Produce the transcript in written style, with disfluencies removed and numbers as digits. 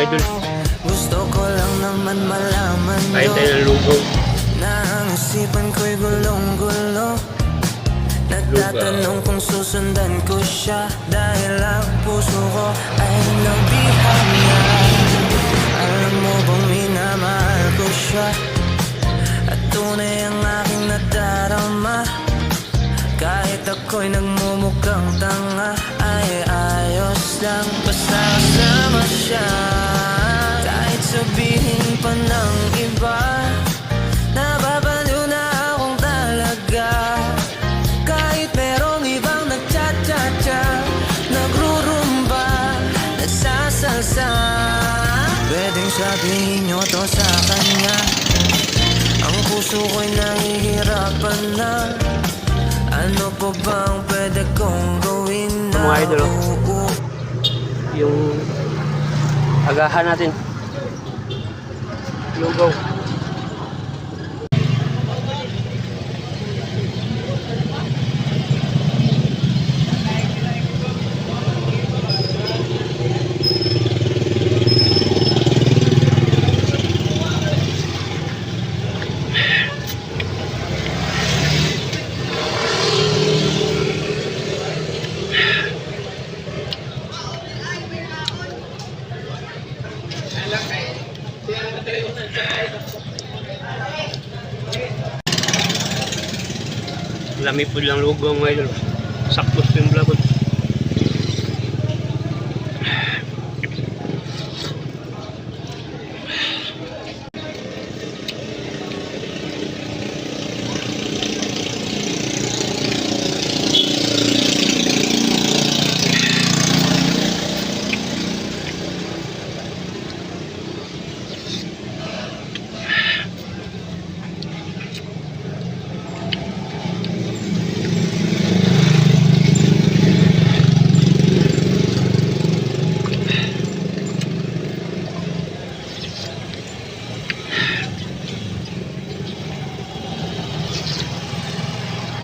mga idol. Gusto ko lang naman malaman Kahit tayo ng lugaw. na ang isipan ko'y gulong-gulo. Nagtatanong kung susundan ko siya dahil ang puso ko ay nabihag niya. Alam mo bang minamahal ko siya at tunay ang aking nadarama. Kahit ako'y nagmumukhang tanga ay ayos lang basta kasama siya. Kahit sabihin pa ng iba nababaliw na akong talaga. Kahit merong ibang nagcha-cha-cha, nagrurumba, nagsasalsa, pwedeng sabihin nyo to sa kanya. Ang puso ko'y nahihirapan na. Ano pa bang pwede kong gawin na mga idol, yung agahan natin lugaw. Lami po lang lugaw mga idol. Sakto